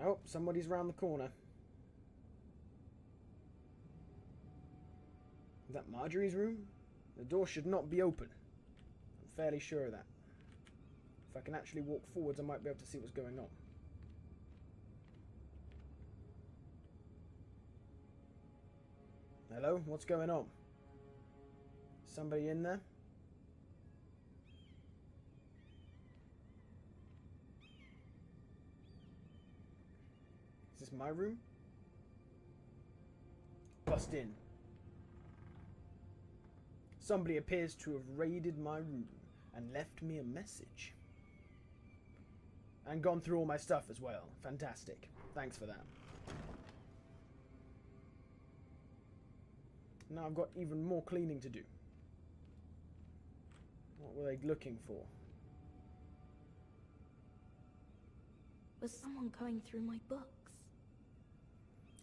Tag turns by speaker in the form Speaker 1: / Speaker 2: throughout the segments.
Speaker 1: Oh, somebody's round the corner. Is that Marjorie's room? The door should not be open. I'm fairly sure of that. If I can actually walk forwards, I might be able to see what's going on. Hello? What's going on? Somebody in there? Is this my room? Bust in. Somebody appears to have raided my room and left me a message. And gone through all my stuff as well. Fantastic. Thanks for that. Now I've got even more cleaning to do. What were they looking for?
Speaker 2: Was someone going through my books?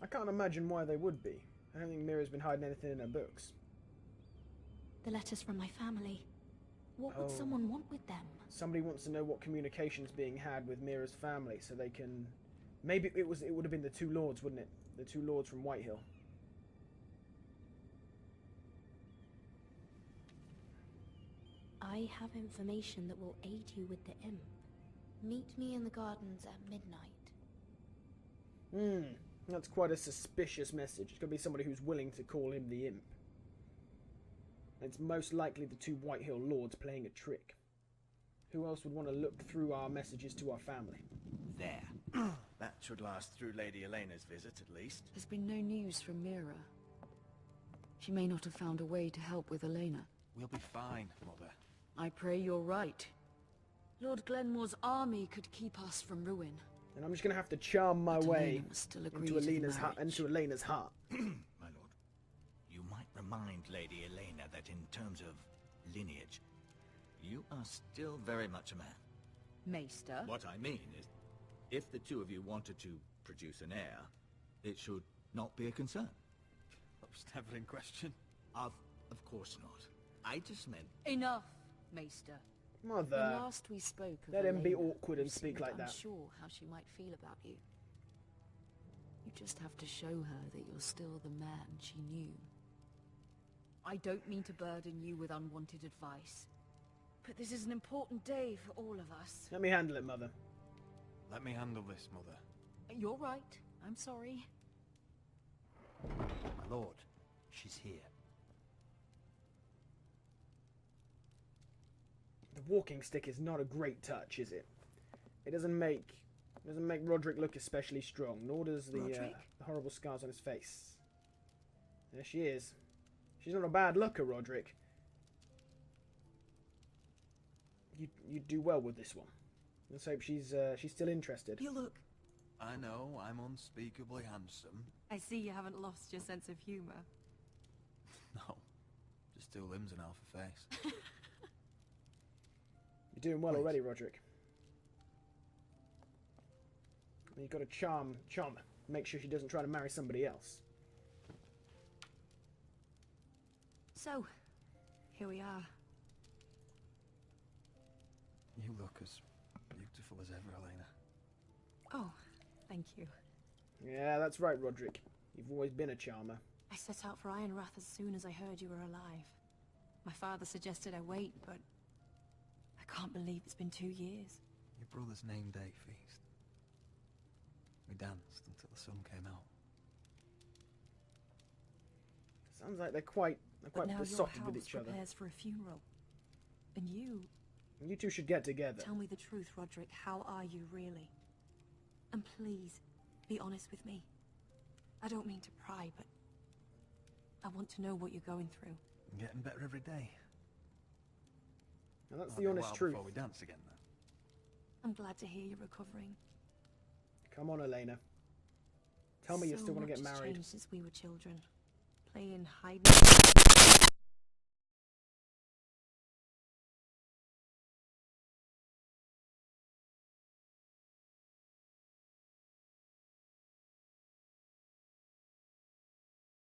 Speaker 1: I can't imagine why they would be. I don't think Mira's been hiding anything in her books.
Speaker 2: The letters from my family. What would someone want with them?
Speaker 1: Somebody wants to know what communication's being had with Mira's family so they can... Maybe it would have been the two lords, wouldn't it? The two lords from Whitehill.
Speaker 2: I have information that will aid you with the imp. Meet me in the gardens at midnight.
Speaker 1: That's quite a suspicious message. It's going to be somebody who's willing to call him the imp. It's most likely the two Whitehill lords playing a trick. Who else would want to look through our messages to our family?
Speaker 3: There. That should last through Lady Elena's visit, at least.
Speaker 4: There's been no news from Mira. She may not have found a way to help with Elena.
Speaker 3: We'll be fine, Mother.
Speaker 4: I pray you're right. Lord Glenmore's army could keep us from ruin.
Speaker 1: And I'm just going to have to charm my way into Elena's heart.
Speaker 3: My lord, you might remind Lady Elena that in terms of lineage, you are still very much a man.
Speaker 4: Maester?
Speaker 3: What I mean is, if the two of you wanted to produce an heir, it should not be a concern.
Speaker 5: That was never in question.
Speaker 3: Of course not. I just meant...
Speaker 4: Enough, Maester.
Speaker 1: Mother,
Speaker 4: when last we spoke of
Speaker 1: let him be
Speaker 4: Elena,
Speaker 1: awkward and speak like that.
Speaker 4: I'm sure how she might feel about you. You just have to show her that you're still the man she knew. I don't mean to burden you with unwanted advice, but this is an important day for all of us.
Speaker 1: Let me handle it, Mother.
Speaker 5: Let me handle this, Mother.
Speaker 4: You're right. I'm sorry.
Speaker 5: My lord, she's here.
Speaker 1: The walking stick is not a great touch, is it? It doesn't make Roderick look especially strong, nor does the horrible scars on his face. There she is. She's not a bad looker, Roderick. You do well with this one. Let's hope she's still interested.
Speaker 4: You look...
Speaker 5: I know, I'm unspeakably handsome.
Speaker 6: I see you haven't lost your sense of humor.
Speaker 5: No, just two limbs and half a face.
Speaker 1: You're doing well already, Roderick. You've got to charm her. Make sure she doesn't try to marry somebody else.
Speaker 6: So, here we are.
Speaker 5: You look as beautiful as ever, Elena.
Speaker 6: Oh, thank you.
Speaker 1: Yeah, that's right, Roderick. You've always been a charmer.
Speaker 6: I set out for Ironrath as soon as I heard you were alive. My father suggested I wait, but I can't believe it's been 2 years.
Speaker 5: Your brother's name day feast. We danced until the sun came out.
Speaker 1: Sounds like they're quite besotted with each other.
Speaker 6: Prepares for a funeral, and you.
Speaker 1: You two should get together.
Speaker 6: Tell me the truth, Roderick. How are you really? And please, be honest with me. I don't mean to pry, but I want to know what you're going through.
Speaker 5: I'm getting better every day.
Speaker 1: Now that's the honest truth.
Speaker 5: Before we dance again, then.
Speaker 6: I'm glad to hear you're recovering.
Speaker 1: Come on, Elena. Tell me you still want to get
Speaker 6: So much has
Speaker 1: married.
Speaker 6: changed since we were children. Playing hide and seek.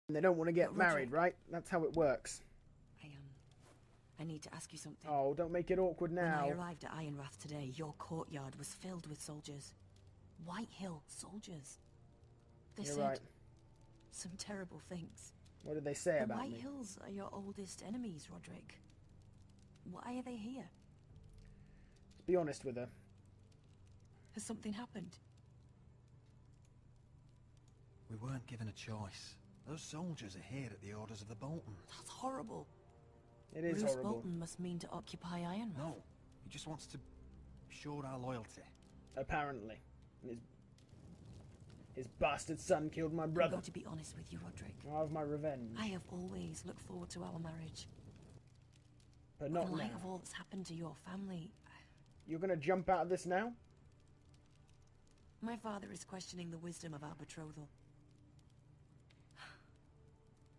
Speaker 1: And they don't want to get
Speaker 6: But
Speaker 1: married,
Speaker 6: Roderick-
Speaker 1: right? That's how it works.
Speaker 6: I need to ask you something.
Speaker 1: Oh, don't make it awkward
Speaker 6: When
Speaker 1: now.
Speaker 6: I arrived at Ironrath today, your courtyard was filled with soldiers. White Hill soldiers. They
Speaker 1: You're
Speaker 6: said
Speaker 1: right.
Speaker 6: some terrible things.
Speaker 1: What did they say
Speaker 6: The
Speaker 1: about
Speaker 6: White
Speaker 1: me?
Speaker 6: Hills are your oldest enemies, Roderick. Why are they here?
Speaker 1: Let's be honest with her.
Speaker 6: Has something happened?
Speaker 5: We weren't given a choice. Those soldiers are here at the orders of the Boltons.
Speaker 6: That's horrible.
Speaker 1: It is
Speaker 6: Bruce
Speaker 1: horrible.
Speaker 6: Bolton must mean to occupy Ironrath.
Speaker 5: No, he just wants to assure our loyalty.
Speaker 1: Apparently. And his bastard son killed my
Speaker 6: I'm
Speaker 1: brother.
Speaker 6: going to be honest with you, Roderick.
Speaker 1: I'll have my revenge.
Speaker 6: I have always looked forward to our marriage.
Speaker 1: But not
Speaker 6: In light
Speaker 1: now.
Speaker 6: of all that's happened to your family,
Speaker 1: You're gonna jump out of this now?
Speaker 6: my father is questioning the wisdom of our betrothal.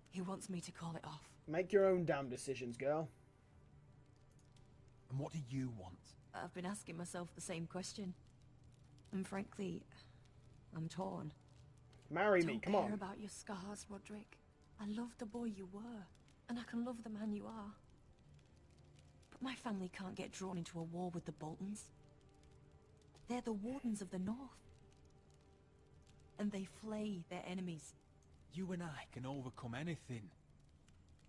Speaker 6: He wants me to call it off.
Speaker 1: Make your own damn decisions, girl.
Speaker 5: And what do you want?
Speaker 6: I've been asking myself the same question. And frankly, I'm torn.
Speaker 1: Marry
Speaker 6: I
Speaker 1: me,
Speaker 6: don't
Speaker 1: come
Speaker 6: care
Speaker 1: on.
Speaker 6: about your scars, Roderick. I love the boy you were, and I can love the man you are. But my family can't get drawn into a war with the Boltons. They're the Wardens of the North. And they flay their enemies.
Speaker 5: You and I can overcome anything.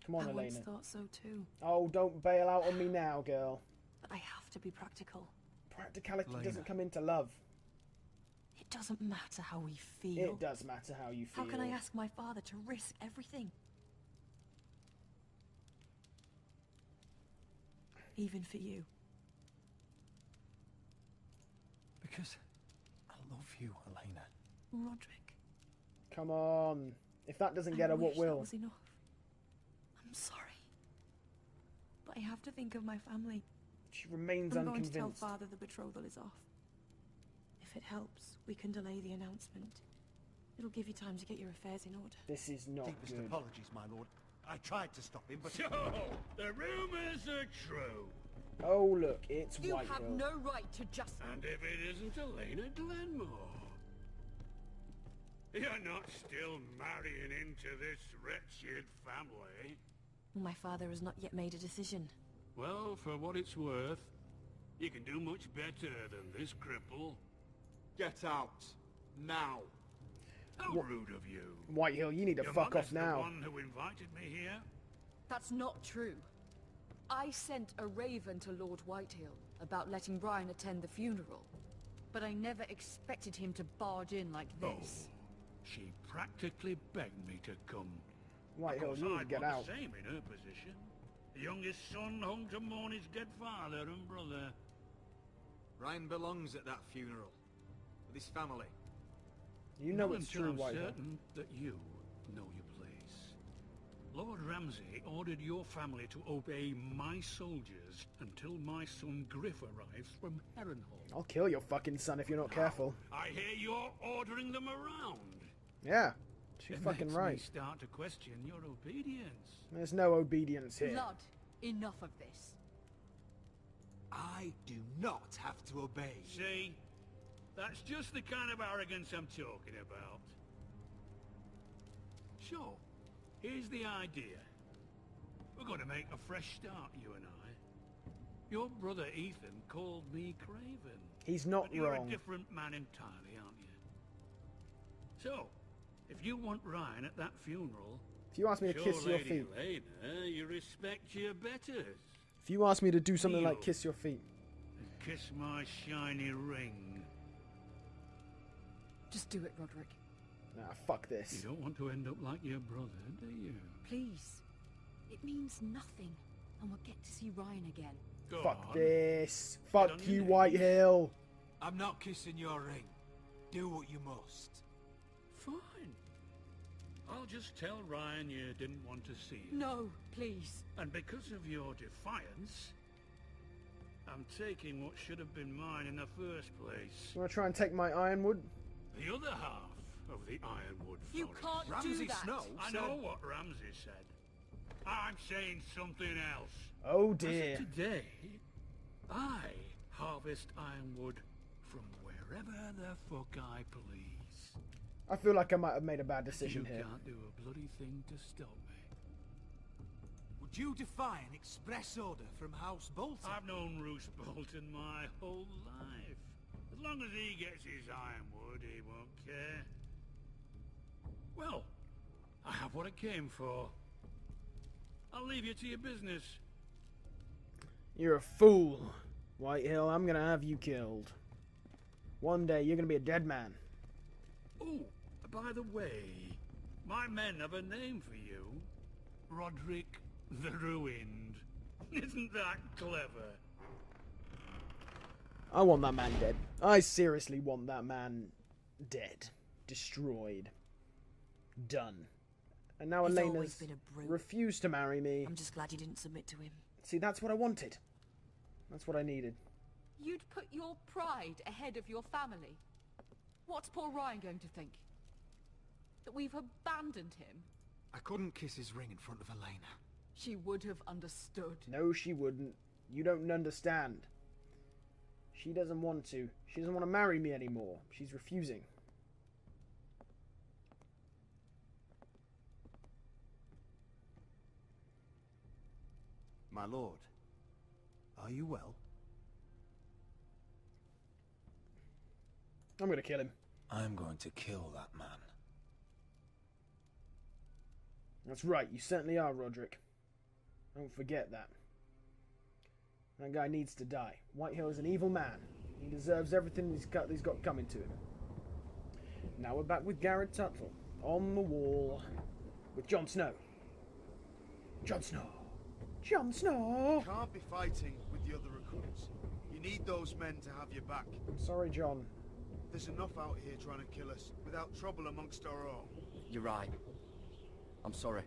Speaker 1: Come on,
Speaker 6: I once
Speaker 1: Elena.
Speaker 6: thought so too,
Speaker 1: Oh, don't bail out on me now, girl.
Speaker 6: but I have to be practical.
Speaker 1: Practicality
Speaker 5: Elena.
Speaker 1: doesn't come into love.
Speaker 6: It doesn't matter how we feel.
Speaker 1: It does matter how you feel.
Speaker 6: How can I ask my father to risk everything? Even for you.
Speaker 5: Because I love you, Elena.
Speaker 6: Roderick.
Speaker 1: Come on. If that doesn't get
Speaker 6: I
Speaker 1: her, what
Speaker 6: wish that
Speaker 1: will?
Speaker 6: was enough. I'm sorry. But I have to think of my family.
Speaker 1: She remains
Speaker 6: I'm going to tell
Speaker 1: unconvinced.
Speaker 6: father the betrothal is off. If it helps, we can delay the announcement. It'll give you time to get your affairs in order.
Speaker 1: This is not
Speaker 7: Deepest
Speaker 1: good.
Speaker 7: apologies, my lord. I tried to stop him, but...
Speaker 8: So, the rumors are true.
Speaker 1: Oh, look, it's
Speaker 4: You
Speaker 1: White
Speaker 4: have
Speaker 1: Hill.
Speaker 4: no right to just...
Speaker 8: And if it isn't Elena Glenmore? You're not still marrying into this wretched family?
Speaker 6: My father has not yet made a decision.
Speaker 8: Well, for what it's worth, you can do much better than this cripple.
Speaker 7: Get out. Now.
Speaker 8: How rude of you.
Speaker 1: White Hill, you need to
Speaker 8: Your
Speaker 1: fuck
Speaker 8: mother's
Speaker 1: off now.
Speaker 8: the one who invited me here?
Speaker 4: That's not true. I sent a raven to Lord Whitehill about letting Brian attend the funeral. But I never expected him to barge in like this.
Speaker 8: She practically begged me to come.
Speaker 1: White
Speaker 8: Of
Speaker 1: Hill,
Speaker 8: course,
Speaker 1: you need to
Speaker 8: I'd
Speaker 1: get
Speaker 8: want
Speaker 1: out.
Speaker 8: the same in her position. The youngest son home to mourn his dead father and brother.
Speaker 7: Ryan belongs at that funeral. With his family.
Speaker 1: You know
Speaker 8: Not
Speaker 1: it's
Speaker 8: until
Speaker 1: true,
Speaker 8: I'm
Speaker 1: White Hill.
Speaker 8: certain that you know your place. Lord Ramsay ordered your family to obey my soldiers until my son Griff arrives from Harrenhal.
Speaker 1: I'll kill your fucking son if you're not careful.
Speaker 8: I hear you're ordering them around.
Speaker 1: Yeah, she's
Speaker 8: It
Speaker 1: fucking
Speaker 8: makes
Speaker 1: right.
Speaker 8: me start to question your obedience.
Speaker 1: There's no obedience here.
Speaker 4: Blood, enough of this.
Speaker 7: I do not have to obey.
Speaker 8: See? That's just the kind of arrogance I'm talking about. Sure, here's the idea. We're going to make a fresh start, you and I. Your brother Ethan called me Craven.
Speaker 1: He's not
Speaker 8: But you're
Speaker 1: wrong.
Speaker 8: a different man entirely, aren't you? So, if you want Ryan at that funeral,
Speaker 1: If you ask me to
Speaker 8: show
Speaker 1: kiss your
Speaker 8: Lady
Speaker 1: feet.
Speaker 8: Elena you respect your betters.
Speaker 1: If you ask me to do something like
Speaker 8: Kneel.
Speaker 1: kiss your feet.
Speaker 8: And kiss my shiny ring.
Speaker 4: Just do it, Roderick.
Speaker 1: Nah, fuck this.
Speaker 8: You don't want to end up like your brother, do you?
Speaker 4: Please. It means nothing, and we'll get to see Ryan again.
Speaker 8: Go
Speaker 1: Fuck
Speaker 8: on.
Speaker 1: this.
Speaker 8: Get
Speaker 1: Fuck
Speaker 8: on your
Speaker 1: you,
Speaker 8: knees.
Speaker 1: White Hill.
Speaker 7: I'm not kissing your ring. Do what you must.
Speaker 8: Fine. I'll just tell Ryan you didn't want to see him.
Speaker 4: No, please.
Speaker 8: And because of your defiance, I'm taking what should have been mine in the first place.
Speaker 1: You wanna try and take my ironwood?
Speaker 8: The other half of the Ironwood Forest.
Speaker 4: You can't do
Speaker 7: Ramsay
Speaker 4: that.
Speaker 7: Snow
Speaker 8: I
Speaker 7: said...
Speaker 8: know what Ramsay said. I'm saying something else.
Speaker 1: Oh
Speaker 8: As
Speaker 1: dear.
Speaker 8: of today, I harvest ironwood from wherever the fuck I please.
Speaker 1: I feel like I might have made a bad decision
Speaker 8: You
Speaker 1: here.
Speaker 8: can't do a bloody thing to stop me.
Speaker 7: Would you defy an express order from House Bolton?
Speaker 8: I've known Roose Bolton my whole life. At As long as he gets his ironwood, he won't care. Well, I have what I came for. I'll leave you to your business.
Speaker 1: You're a fool, Whitehill. I'm gonna have you killed. One day you're gonna be a dead man.
Speaker 8: Oh, by the way, my men have a name for you. Roderick the Ruined. Isn't that clever?
Speaker 1: I want that man dead. I seriously want that man dead. Destroyed. Done. And now
Speaker 6: He's
Speaker 1: Elena's
Speaker 6: always been a brute.
Speaker 1: refused to marry me.
Speaker 6: I'm just glad you didn't submit to him.
Speaker 1: See, that's what I wanted. That's what I needed.
Speaker 4: You'd put your pride ahead of your family. What's poor Ryan going to think? That we've abandoned him?
Speaker 7: I couldn't kiss his ring in front of Elena.
Speaker 4: She would have understood.
Speaker 1: No, she wouldn't. You don't understand. She doesn't want to. She doesn't want to marry me anymore. She's refusing.
Speaker 5: My lord, are you well?
Speaker 1: I'm gonna kill him.
Speaker 5: I'm going to kill that man.
Speaker 1: That's right, you certainly are, Roderick. Don't forget that. That guy needs to die. Whitehill is an evil man. He deserves everything he's got coming to him. Now we're back with Garrett Tuttle. On the wall. With Jon Snow. Jon Snow. Jon Snow!
Speaker 9: You can't be fighting with the other recruits. You need those men to have your back.
Speaker 1: I'm sorry, Jon.
Speaker 9: There's enough out here trying to kill us, without trouble amongst our own.
Speaker 10: You're right. I'm sorry.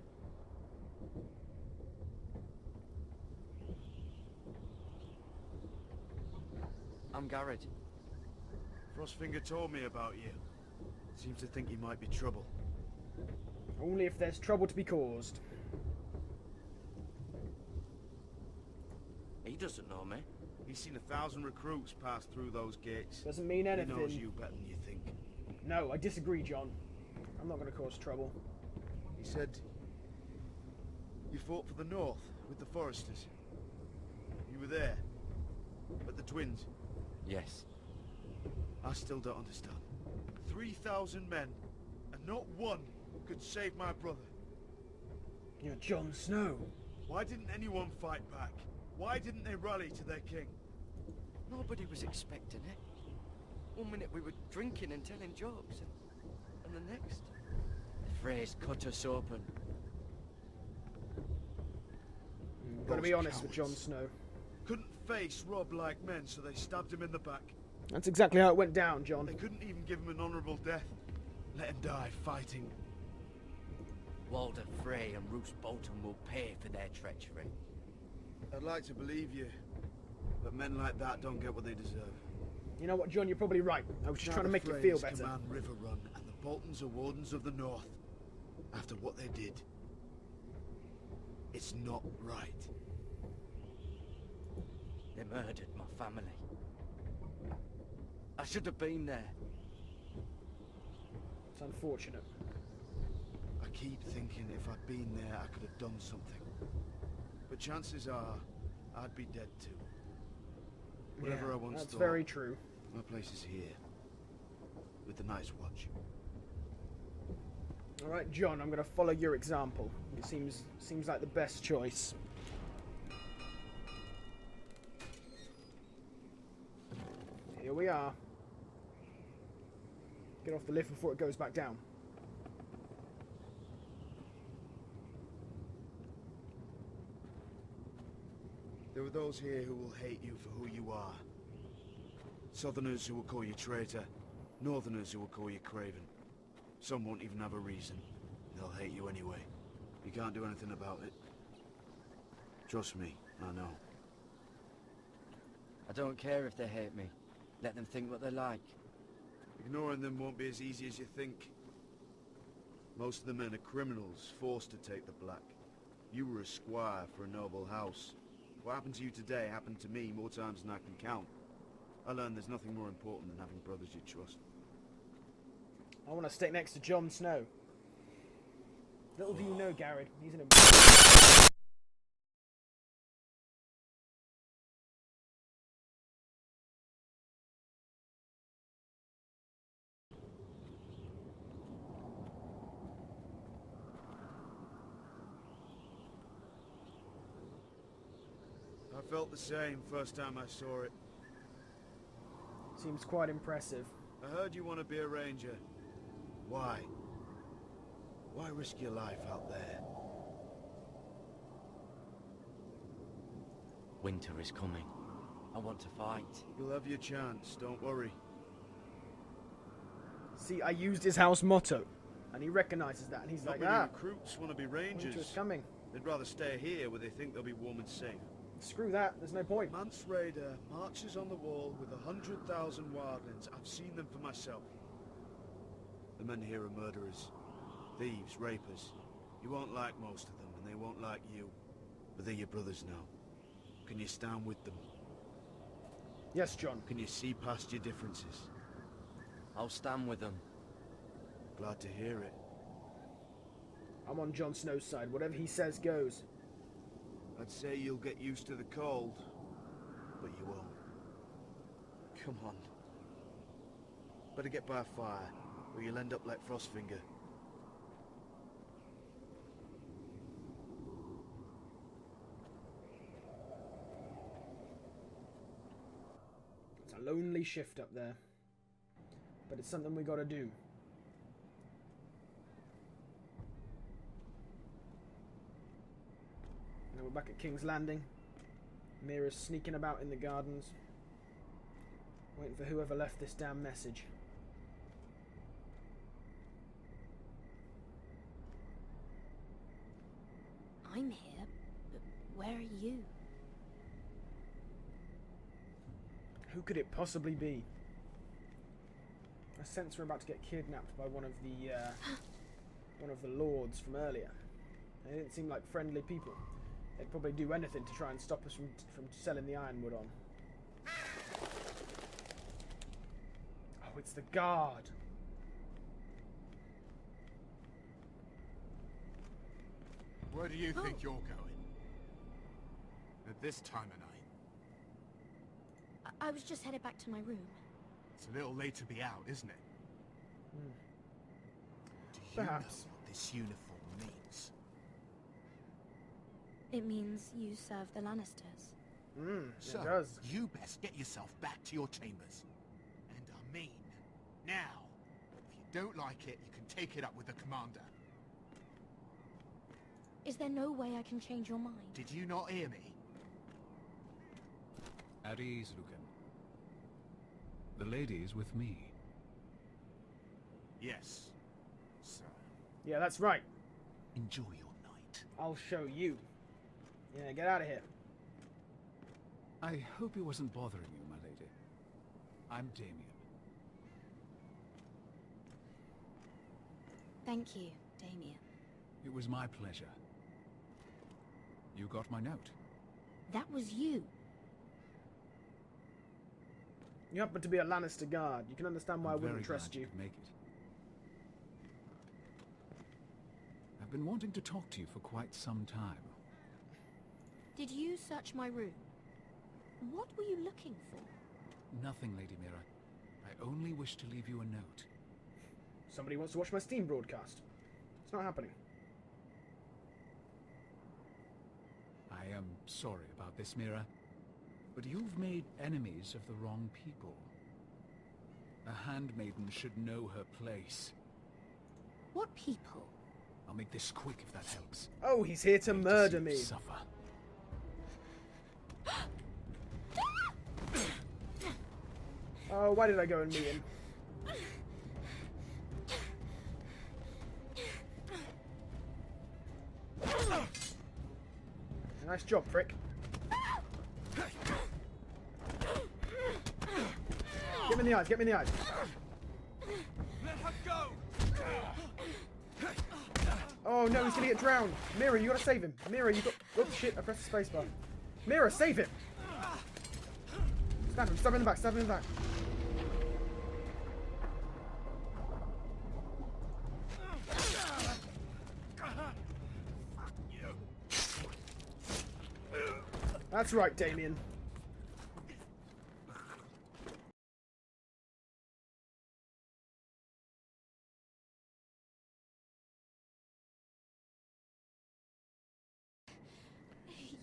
Speaker 10: I'm Garrett.
Speaker 9: Frostfinger told me about you. Seems to think you might be trouble.
Speaker 1: Only if there's trouble to be caused.
Speaker 10: He doesn't know me.
Speaker 9: He's seen 1,000 recruits pass through those gates.
Speaker 1: Doesn't mean anything.
Speaker 9: He knows you better than you think.
Speaker 1: No, I disagree, Jon. I'm not going to cause trouble.
Speaker 9: He said you fought for the North with the Foresters. You were there, at the Twins.
Speaker 10: Yes.
Speaker 9: I still don't understand. 3,000 men, and not one could save my brother.
Speaker 1: You're Jon Snow.
Speaker 9: Why didn't anyone fight back? Why didn't they rally to their king?
Speaker 10: Nobody was expecting it. One minute we were drinking and telling jokes, and the next, the phrase cut us open.
Speaker 1: Gotta be
Speaker 9: Those
Speaker 1: honest with Jon
Speaker 9: cowards.
Speaker 1: Snow.
Speaker 9: Couldn't face rob-like men, so they stabbed him in the back.
Speaker 1: That's exactly how it went down, Jon.
Speaker 9: They couldn't even give him an honourable death. Let him die fighting.
Speaker 10: Walder Frey and Roose Bolton will pay for their treachery.
Speaker 9: I'd like to believe you, but men like that don't get what they deserve.
Speaker 1: You know what, Jon? You're probably right. I was just trying to make you
Speaker 9: Freys
Speaker 1: feel better.
Speaker 9: command River Run, and the Boltons are wardens of the North. After what they did, it's not right.
Speaker 10: They murdered my family. I should have been there.
Speaker 1: It's unfortunate.
Speaker 9: I keep thinking if I'd been there, I could have done something. But chances are, I'd be dead too. Whatever
Speaker 1: Yeah,
Speaker 9: I once
Speaker 1: that's
Speaker 9: thought,
Speaker 1: very true.
Speaker 9: my place is here, with the Night's Watch.
Speaker 1: All right, Jon. I'm going to follow your example. It seems like the best choice. Here we are. Get off the lift before it goes back down.
Speaker 9: There are those here who will hate you for who you are. Southerners who will call you traitor. Northerners who will call you craven. Some won't even have a reason. They'll hate you anyway. You can't do anything about it. Trust me, I know.
Speaker 10: I don't care if they hate me. Let them think what they like.
Speaker 9: Ignoring them won't be as easy as you think. Most of the men are criminals, forced to take the black. You were a squire for a noble house. What happened to you today happened to me more times than I can count. I learned there's nothing more important than having brothers you trust.
Speaker 1: I want to stay next to Jon Snow. Little do you know, Garrett, he's an
Speaker 9: I felt the same first time I saw it.
Speaker 1: Seems quite impressive.
Speaker 9: I heard you want to be a ranger. Why? Why risk your life out there?
Speaker 10: Winter is coming. I want to fight.
Speaker 9: You'll have your chance, don't worry.
Speaker 1: See, I used his house motto, and he recognizes that, and he's
Speaker 9: Not
Speaker 1: like,
Speaker 9: many
Speaker 1: ah,
Speaker 9: recruits want to be
Speaker 1: winter is
Speaker 9: rangers.
Speaker 1: coming.
Speaker 9: They'd rather stay here where they think they'll be warm and safe.
Speaker 1: Screw that, there's no point.
Speaker 9: Mance Raider marches on the wall with 100,000 wildlings. I've seen them for myself. The men here are murderers, thieves, rapers. You won't like most of them, and they won't like you. But they're your brothers now. Can you stand with them?
Speaker 1: Yes, John.
Speaker 9: Can you see past your differences?
Speaker 10: I'll stand with them.
Speaker 9: Glad to hear it.
Speaker 1: I'm on Jon Snow's side. Whatever he says goes.
Speaker 9: I'd say you'll get used to the cold, but you won't. Come on. Better get by a fire, or you'll end up like Frostfinger.
Speaker 1: It's a lonely shift up there. But it's something we gotta do. Now we're back at King's Landing. Mira's sneaking about in the gardens, waiting for whoever left this damn message.
Speaker 2: I'm here, but where are you?
Speaker 1: Who could it possibly be? I sense we're about to get kidnapped by one of the lords from earlier. They didn't seem like friendly people. They'd probably do anything to try and stop us from selling the ironwood on. Oh, it's the guard.
Speaker 11: Where do you think you're going? At this time of night?
Speaker 2: I was just headed back to my room.
Speaker 11: It's a little late to be out, isn't it? Do you
Speaker 1: Perhaps.
Speaker 11: know what this uniform means?
Speaker 2: It means you serve the Lannisters.
Speaker 11: So,
Speaker 1: it does.
Speaker 11: you best get yourself back to your chambers. And I mean, now. If you don't like it, you can take it up with the commander.
Speaker 2: Is there no way I can change your mind?
Speaker 11: Did you not hear me?
Speaker 8: At ease, Lucan. The lady's with me.
Speaker 11: Yes, sir.
Speaker 1: Yeah, that's right.
Speaker 11: Enjoy your night.
Speaker 1: I'll show you. Yeah, get out of here.
Speaker 8: I hope he wasn't bothering you, my lady. I'm Damien.
Speaker 2: Thank you, Damien.
Speaker 8: It was my pleasure. You got my note.
Speaker 2: That was you.
Speaker 1: You happen to be a Lannister guard. You can understand why I
Speaker 8: I'm
Speaker 1: wouldn't
Speaker 8: very
Speaker 1: trust
Speaker 8: glad
Speaker 1: you.
Speaker 8: could make it. I've been wanting to talk to you for quite some time.
Speaker 2: Did you search my room? What were you looking for?
Speaker 8: Nothing, Lady Mira. I only wish to leave you a note.
Speaker 1: Somebody wants to watch my Steam broadcast. It's not happening.
Speaker 8: I am sorry about this, Mira, but you've made enemies of the wrong people. A handmaiden should know her place.
Speaker 2: What people?
Speaker 8: I'll make this quick if that helps.
Speaker 1: Oh, he's here to murder me.
Speaker 8: Suffer.
Speaker 1: Oh, why did I go and meet him? Nice job, prick. Get me in the eyes, get me in the eyes.
Speaker 7: Let her go!
Speaker 1: Oh no, he's gonna get drowned. Mira, you gotta save him. Mira, you got... Oh shit, I pressed the spacebar. Mira, save him! Stab him, stab him in the back, stab him in the back. That's right, Damien.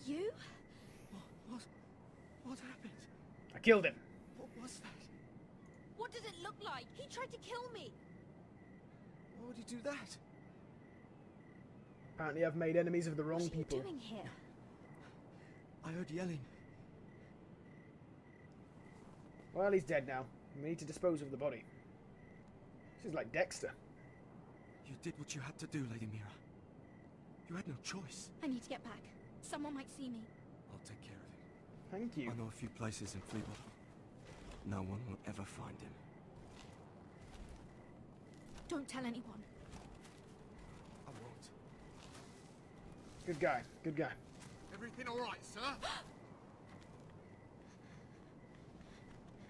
Speaker 4: You?
Speaker 1: killed him.
Speaker 10: What was that?
Speaker 2: What does it look like? He tried to kill me.
Speaker 10: Why would he do that?
Speaker 1: Apparently I've made enemies of the wrong
Speaker 2: What are
Speaker 1: people.
Speaker 2: you doing here?
Speaker 10: I heard yelling.
Speaker 1: Well, he's dead now. We need to dispose of the body. This is like Dexter.
Speaker 10: You did what you had to do, Lady Mira. You had no choice.
Speaker 2: I need to get back. Someone might see me.
Speaker 10: I'll take care of him.
Speaker 1: Thank you.
Speaker 10: I know a few places in Fleetwood. No one will ever find him.
Speaker 2: Don't tell anyone.
Speaker 10: I won't.
Speaker 1: Good guy. Good guy.
Speaker 11: Everything all right, sir?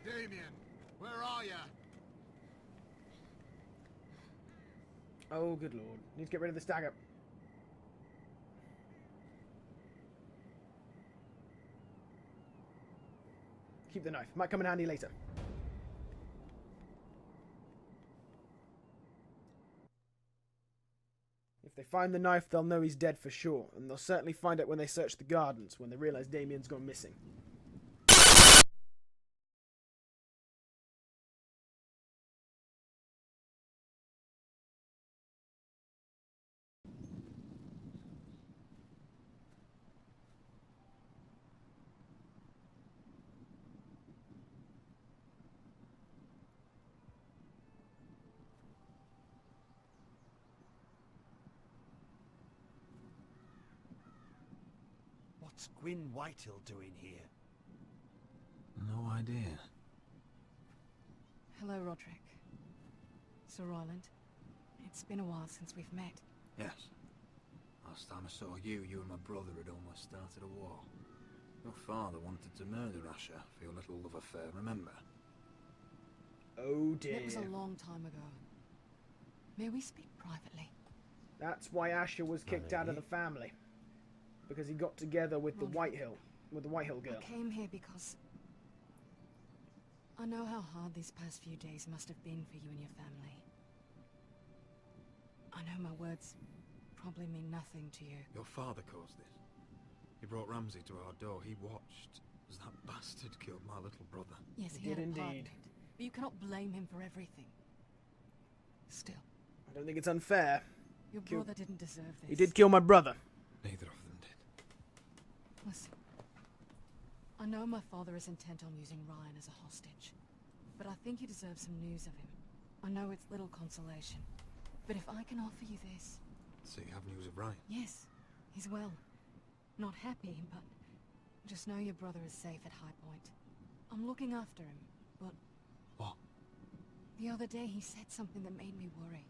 Speaker 11: Damien, where are you?
Speaker 1: Oh, good lord. Need to get rid of this dagger. Keep the knife. Might come in handy later. If they find the knife, they'll know he's dead for sure, and they'll certainly find it when they search the gardens, when they realise Damien's gone missing.
Speaker 9: What's Gwyn Whitehill doing here?
Speaker 5: No idea.
Speaker 4: Hello, Roderick. Sir Roland. It's been a while since we've met.
Speaker 5: Yes. Last time I saw you, you and my brother had almost started a war. Your father wanted to murder Asher for your little love affair, remember?
Speaker 1: Oh dear.
Speaker 4: It was a long time ago. May we speak privately?
Speaker 1: That's why Asher was kicked out of the family. Because he got together with the Whitehill girl.
Speaker 4: I came here because I know how hard these past few days must have been for you and your family. I know my words probably mean nothing to you.
Speaker 5: Your father caused this. He brought Ramsay to our door. He watched as that bastard killed my little brother.
Speaker 4: Yes,
Speaker 1: He
Speaker 4: he had
Speaker 1: did
Speaker 4: a part in
Speaker 1: indeed.
Speaker 4: it, but you cannot blame him for everything. Still,
Speaker 1: I don't think it's unfair.
Speaker 4: your brother didn't deserve this.
Speaker 1: He did kill my brother.
Speaker 5: Neither of them did.
Speaker 4: Listen, I know my father is intent on using Ryan as a hostage, but I think you deserve some news of him. I know it's little consolation, but if I can offer you this...
Speaker 5: So you have news of Ryan?
Speaker 4: Yes, he's well. Not happy, but just know your brother is safe at High Point. I'm looking after him, but...
Speaker 5: What?
Speaker 4: The other day he said something that made me worry.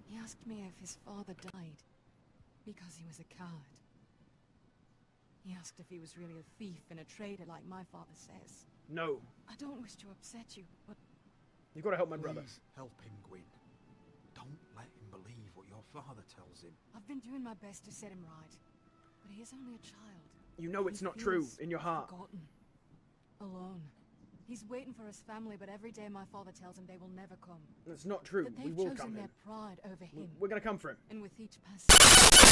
Speaker 4: He asked me if his father died because he was a coward. He asked if he was really a thief and a traitor like my father says.
Speaker 1: No.
Speaker 4: I don't wish to upset you, but...
Speaker 1: You've got to help my brother.
Speaker 5: Please help him, Gwyn. Don't let him believe what your father tells him.
Speaker 4: I've been doing my best to set him right, but he is only a child.
Speaker 1: You know it's
Speaker 4: He
Speaker 1: not true
Speaker 4: feels
Speaker 1: in your heart.
Speaker 4: Forgotten. Alone. He's waiting for his family, but every day my father tells him they will never come.
Speaker 1: That's not true.
Speaker 4: That
Speaker 1: We
Speaker 4: they've
Speaker 1: will
Speaker 4: chosen
Speaker 1: come
Speaker 4: their
Speaker 1: him.
Speaker 4: pride over him.
Speaker 1: We're going to come for him.
Speaker 4: And with each passing...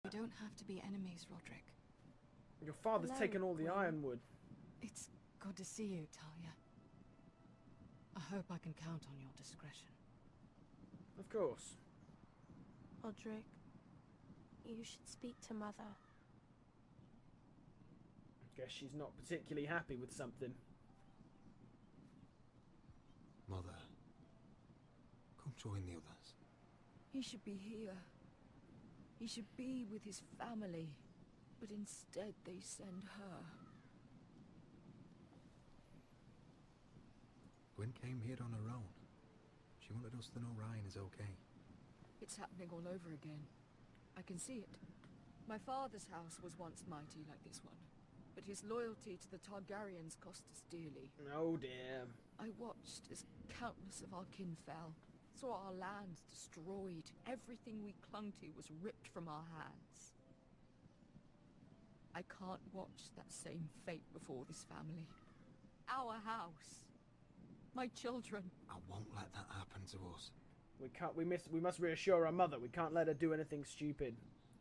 Speaker 4: We don't have to be enemies, Roderick.
Speaker 1: Your father's
Speaker 2: Hello,
Speaker 1: taken all the
Speaker 2: Gwyn.
Speaker 1: ironwood.
Speaker 4: It's good to see you, Talia. I hope I can count on your discretion.
Speaker 1: Of course.
Speaker 2: Roderick, you should speak to Mother.
Speaker 1: Guess she's not particularly happy with something.
Speaker 5: Mother, come join the others.
Speaker 4: He should be here. He should be with his family. But instead they send her.
Speaker 5: Gwyn came here on her own. She wanted us to know Ryan is okay.
Speaker 4: It's happening all over again. I can see it. My father's house was once mighty like this one, but his loyalty to the Targaryens cost us dearly.
Speaker 1: Oh dear.
Speaker 4: I watched as countless of our kin fell, saw our lands destroyed, everything we clung to was ripped from our hands. I can't watch that same fate before this family. our house. My children.
Speaker 5: I won't let that happen to us.
Speaker 1: We can't. We must reassure our mother. We can't let her do anything stupid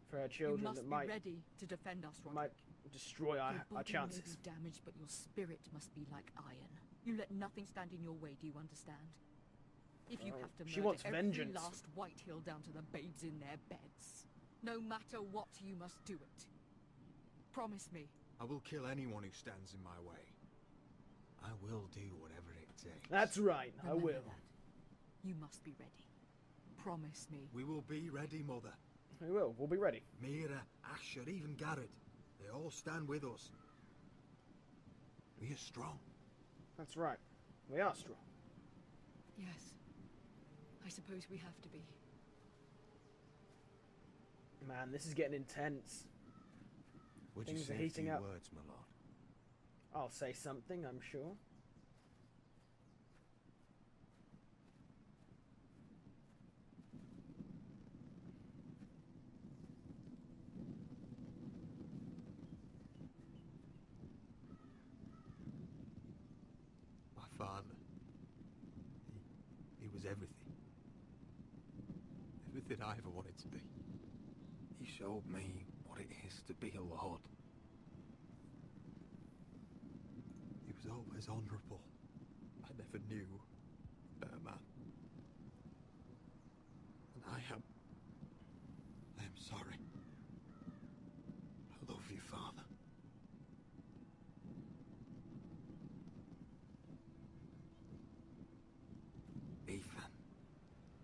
Speaker 1: for her children
Speaker 4: You must
Speaker 1: that
Speaker 4: be
Speaker 1: might
Speaker 4: ready to defend us, Roderick.
Speaker 1: might destroy
Speaker 4: Your
Speaker 1: our
Speaker 4: body
Speaker 1: chances.
Speaker 4: may be damaged, but your spirit must be like iron. You let nothing stand in your way, do you understand? If you have to
Speaker 1: she
Speaker 4: murder
Speaker 1: wants
Speaker 4: every
Speaker 1: vengeance.
Speaker 4: last White Hill down to the babes in their beds, no matter what, you must do it. Promise me.
Speaker 7: I will kill anyone who stands in my way. I will do whatever it takes.
Speaker 1: That's right. I
Speaker 4: Remember
Speaker 1: will.
Speaker 4: that. You must be ready. Promise me.
Speaker 7: We will be ready, Mother.
Speaker 1: We will. We'll be ready.
Speaker 7: Mira, Asher, even Garrett. They all stand with us. We are strong.
Speaker 1: That's right. We are strong.
Speaker 4: Yes. I suppose we have to be.
Speaker 1: Man, this is getting intense.
Speaker 11: Would you
Speaker 1: Things
Speaker 11: say
Speaker 1: are
Speaker 11: a
Speaker 1: heating
Speaker 11: few
Speaker 1: up.
Speaker 11: words, my lord?
Speaker 1: I'll say something, I'm sure.
Speaker 7: My father. He was everything. Everything I ever wanted to be.
Speaker 5: He showed me what it is to be a lord.
Speaker 7: He was always honourable. I never knew a better man. And I am sorry. I love you, Father.
Speaker 5: Ethan,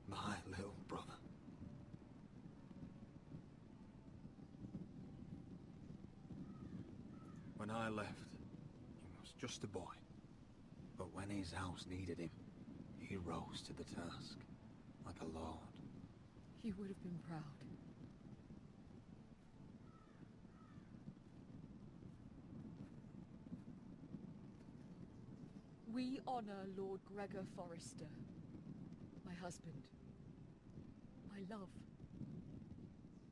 Speaker 5: my little brother. When I left, he was just a boy. But when his house needed him, he rose to the task, like a lord.
Speaker 4: You would have been proud. We honor Lord Gregor Forrester, my husband, my love,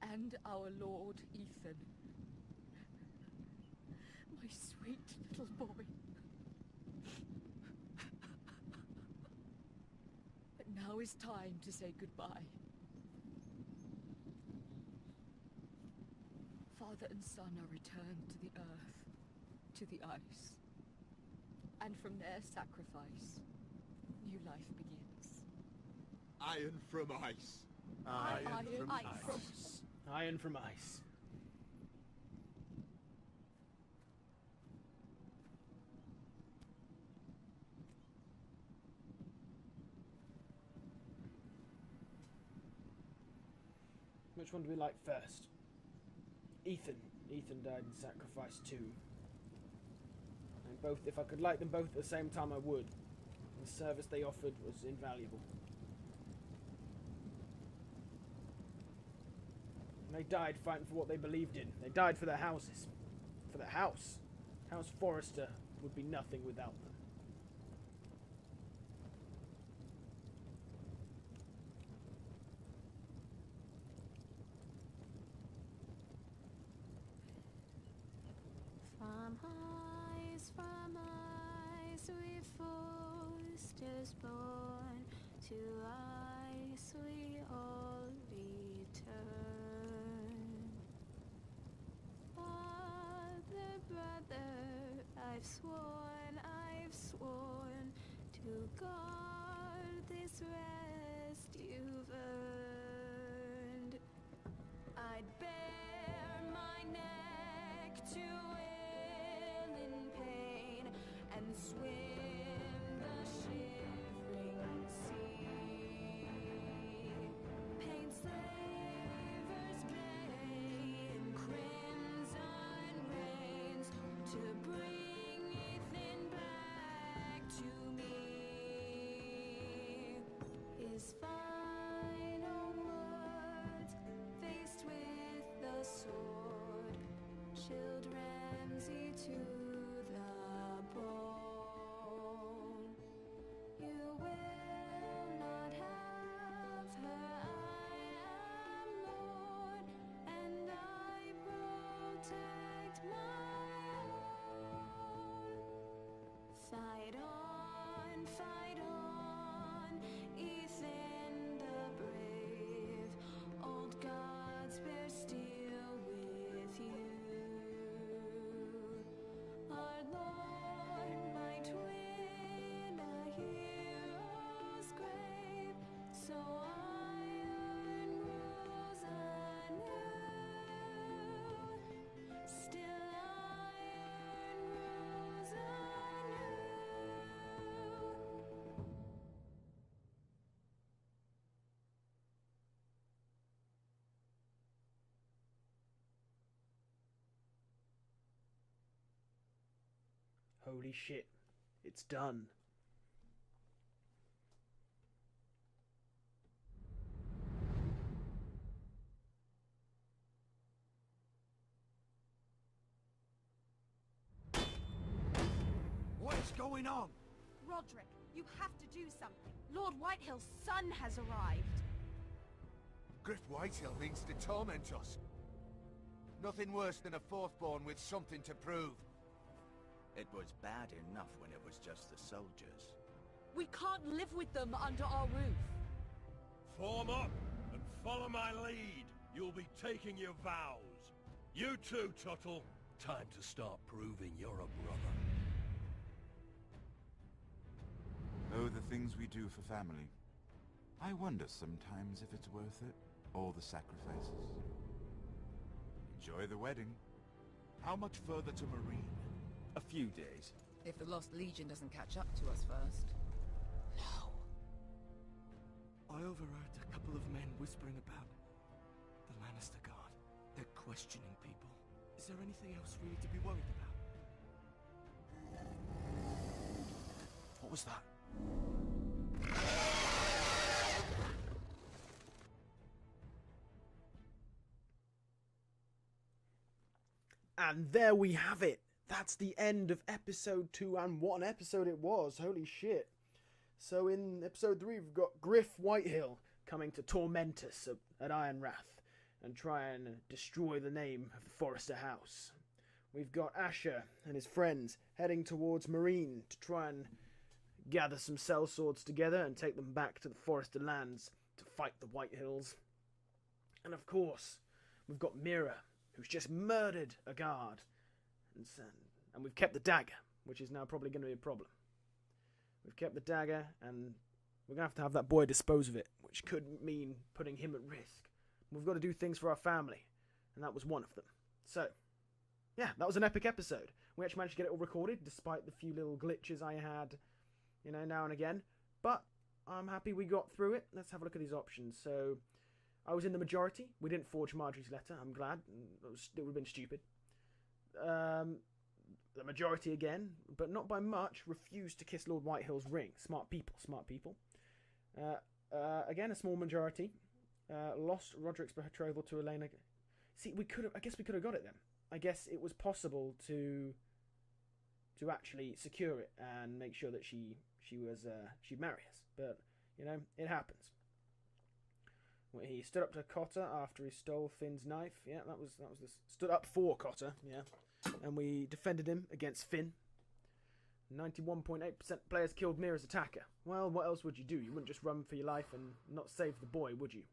Speaker 4: and our Lord Ethan, my sweet little boy. But now is time to say goodbye. Father and son are returned to the earth, to the ice. And from their sacrifice, new life begins.
Speaker 7: Iron from ice.
Speaker 4: Iron from ice.
Speaker 1: Iron from ice. Which one do we like first? Ethan. Ethan died in sacrifice too. And both, if I could like them both at the same time, I would. The service they offered was invaluable. And they died fighting for what they believed in. They died for their houses. For their house. House Forrester would be nothing without them.
Speaker 2: From ice we Forsters born, to ice we all return. Father, brother, I've sworn to guard this rest you've earned. I'd bare my neck to and swim the shivering sea. Paint slavers bay in crimson rains to bring Ethan back to me. His final words faced with the sword, children.
Speaker 1: Holy shit. It's done.
Speaker 7: What is going on?
Speaker 12: Roderick, you have to do something. Lord Whitehill's son has arrived.
Speaker 11: Griff Whitehill means to torment us. Nothing worse than a fourth-born with something to prove.
Speaker 3: It was bad enough when it was just the soldiers.
Speaker 4: We can't live with them under our roof.
Speaker 13: Form up and follow my lead. You'll be taking your vows. You too, Tuttle. Time to start proving you're a brother.
Speaker 14: Oh, the things we do for family. I wonder sometimes if it's worth it. All the sacrifices. Enjoy the wedding.
Speaker 11: How much further to Marine?
Speaker 3: A few days.
Speaker 4: If the Lost Legion doesn't catch up to us first. No.
Speaker 10: I overheard a couple of men whispering about the Lannister Guard. They're questioning people. Is there anything else we need to be worried about?
Speaker 11: What was that?
Speaker 1: And there we have it. That's the end of episode 2, and what an episode it was. Holy shit. So in episode 3, we've got Griff Whitehill coming to torment us at Ironrath and try and destroy the name of the Forrester house. We've got Asher and his friends heading towards Marine to try and gather some sellswords together and take them back to the Forrester lands to fight the Whitehills. And of course, we've got Mira, who's just murdered a guard. And we've kept the dagger, which is now probably going to be a problem. We've kept the dagger, and we're going to have that boy dispose of it, which could mean putting him at risk. We've got to do things for our family, and that was one of them. So, yeah, that was an epic episode. We actually managed to get it all recorded, despite the few little glitches I had, now and again. But I'm happy we got through it. Let's have a look at these options. So, I was in the majority. We didn't forge Marjorie's letter. I'm glad. It would have been stupid. The majority again, but not by much, refused to kiss Lord Whitehill's ring. Smart people, smart people. Again, a small majority lost Roderick's betrothal to Elena. See, I guess we could have got it then. I guess it was possible to actually secure it and make sure that she'd marry us. But it happens. He stood up to Cotter after he stole Finn's knife. Yeah, that was this. Stood up for Cotter. Yeah, and we defended him against Finn. 91.8% players killed Mira's attacker. Well, what else would you do? You wouldn't just run for your life and not save the boy, would you?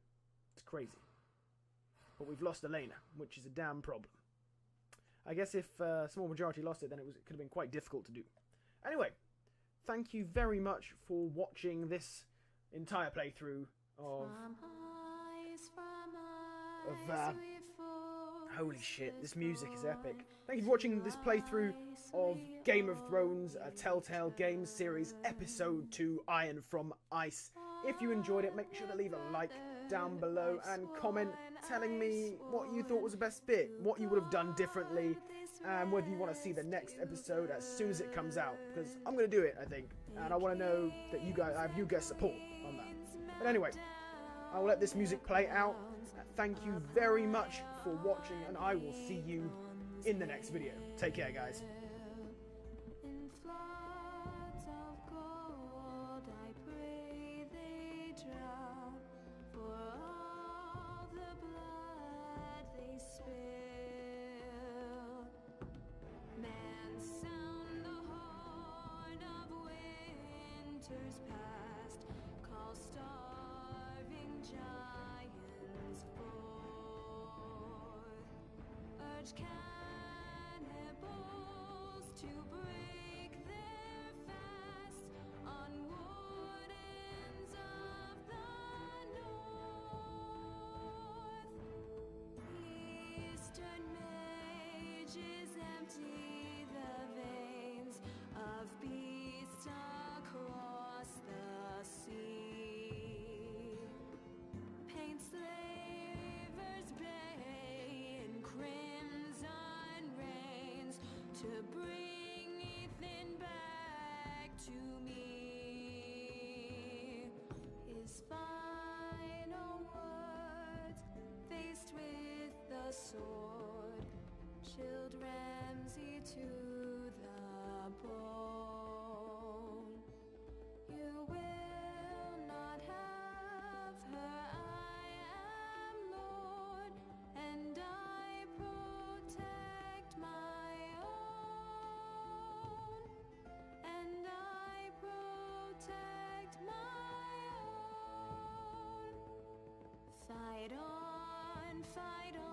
Speaker 1: It's crazy. But we've lost Elena, which is a damn problem. I guess if a small majority lost it, then it could have been quite difficult to do. Anyway, thank you very much for watching this entire playthrough of holy shit, this music is epic. Thank you for watching this playthrough of Game of Thrones, a Telltale Game Series, Episode 2, Iron from Ice. If you enjoyed it, make sure to leave a like down below and comment telling me what you thought was the best bit, what you would have done differently, and whether you want to see the next episode as soon as it comes out, because I'm going to do it, I think, and I want to know that I have you guys' support on that. But anyway, I will let this music play out. Thank you very much for watching, and I will see you in the next video. Take care, guys.
Speaker 15: Past, call starving giants forth, urge cannibals to break their fast on wardens of the north. Eastern mages empty the veins of beasts across the sea. Paint slavers bay in crimson rains to bring to me. His final words, faced with the sword, chilled Ramsay to the bone. You will not have her, I am Lord, and I protect my own, and I protect my own. Fight on, fight on.